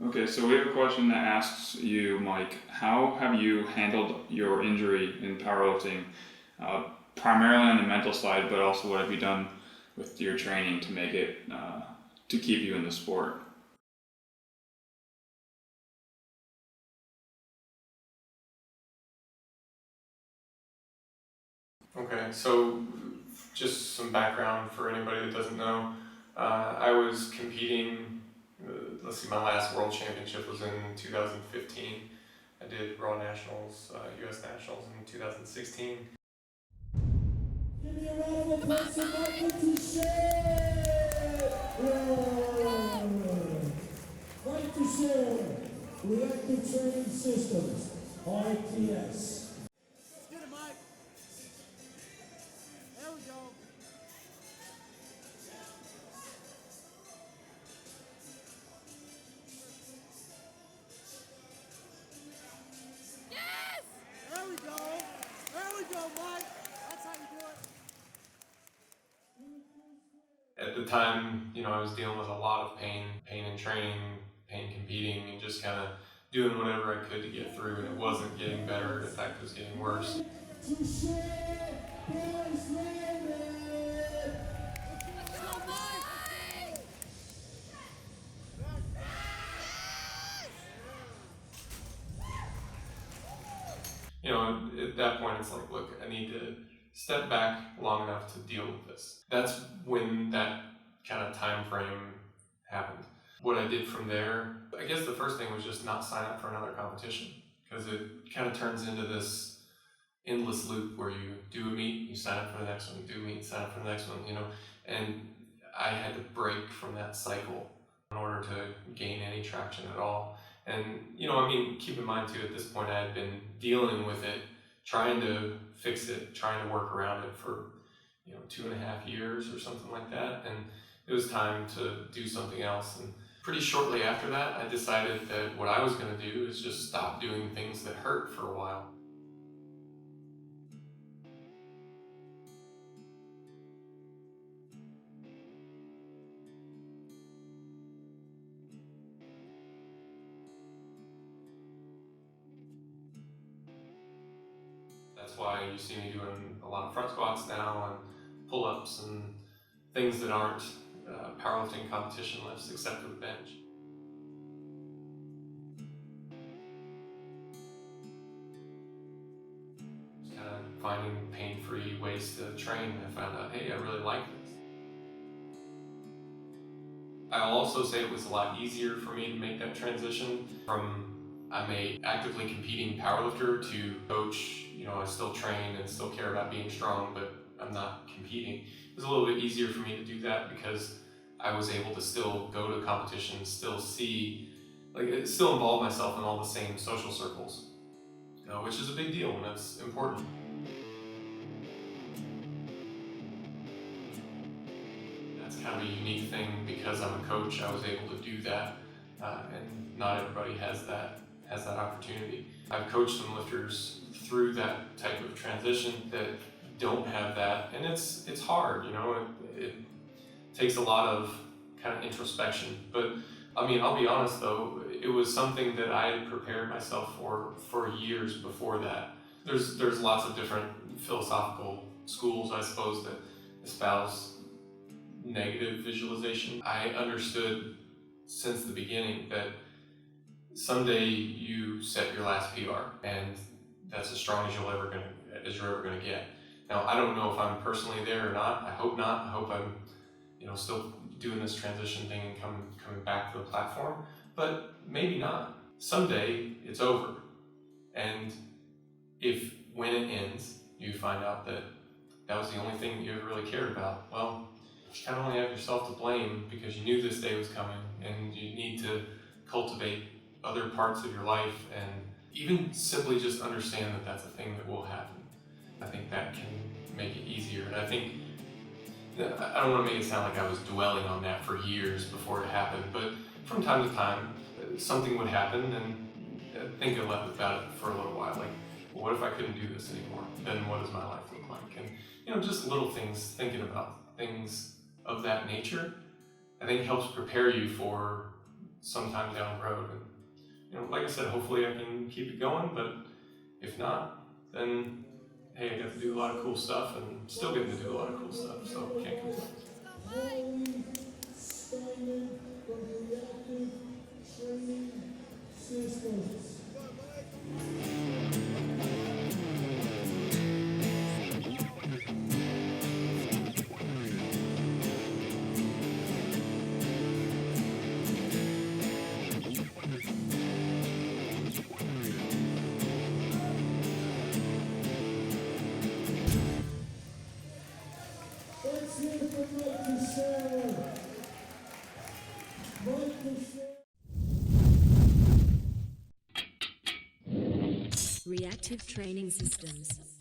Okay, so we have a question that asks you, Mike, how have you handled your injury in powerlifting, uh, primarily on the mental side, but also what have you done with your training to make it, to keep you in the sport? Okay, so just some background for anybody that doesn't know. I was competing, let's see, my last world championship was in 2015. I did Raw Nationals, US Nationals in 2016. Give me a round of applause for Michael Touche! Mike Touche, Reactive Training Systems, RTS. Let's get it, Mike. There we go. Yes! There we go. There we go, Mike. That's how you do it. At the time, I was dealing with a lot of pain in training, pain competing, and just kind of doing whatever I could to get through, and it wasn't getting better. In fact, it was getting worse. Touche! Boys landed! Let's go, Mike! At that point, it's like, look, I need to step back long enough to deal with this. That's when that kind of time frame happened. What I did from there, I guess the first thing was just not sign up for another competition, because it kind of turns into this endless loop where you do a meet, you sign up for the next one, you do a meet, sign up for the next one, and I had to break from that cycle in order to gain any traction at all. And, keep in mind too, at this point I had been dealing with it, trying to fix it, trying to work around it for, 2.5 years or something like that. And it was time to do something else. And pretty shortly after that, I decided that what I was going to do is just stop doing things that hurt for a while. That's why you see me doing a lot of front squats now and pull-ups and things that aren't powerlifting competition lifts except for the bench. Just kind of finding pain-free ways to train. I found out, hey, I really like this. I'll also say it was a lot easier for me to make that transition from I'm a actively competing powerlifter to coach. I still train and still care about being strong, but I'm not competing. It was a little bit easier for me to do that because I was able to still go to competitions, still still involve myself in all the same social circles, which is a big deal and that's important. That's kind of a unique thing because I'm a coach. I was able to do that, and not everybody has that opportunity. I've coached some lifters through that type of transition that don't have that, and it's hard. It takes a lot of kind of introspection. But I'll be honest though, it was something that I had prepared myself for years before that. There's lots of different philosophical schools, I suppose, that espouse negative visualization. I understood since the beginning that someday you set your last PR, and that's as strong as you're ever gonna get. Now, I don't know if I'm personally there or not. I hope not. I hope I'm, still doing this transition thing and coming back to the platform. But maybe not. Someday it's over, and if when it ends, you find out that that was the only thing that you ever really cared about, well, you kind of only have yourself to blame because you knew this day was coming, and you need to cultivate other parts of your life and even simply just understand that that's a thing that will happen. I think that can make it easier. And I think, I don't want to make it sound like I was dwelling on that for years before it happened, but from time to time, something would happen and I think about it for a little while. Like, well, what if I couldn't do this anymore? Then what does my life look like? And, just little things, thinking about things of that nature, I think helps prepare you for sometime down the road. And, you know, like I said, hopefully I can keep it going, but if not, then hey, I got to do a lot of cool stuff and still getting to do a lot of cool stuff, so can't complain. Holy Simon from Reactive Training Systems. Let's hear it for Mike Teixeira. Mike Teixeira. Reactive Training Systems.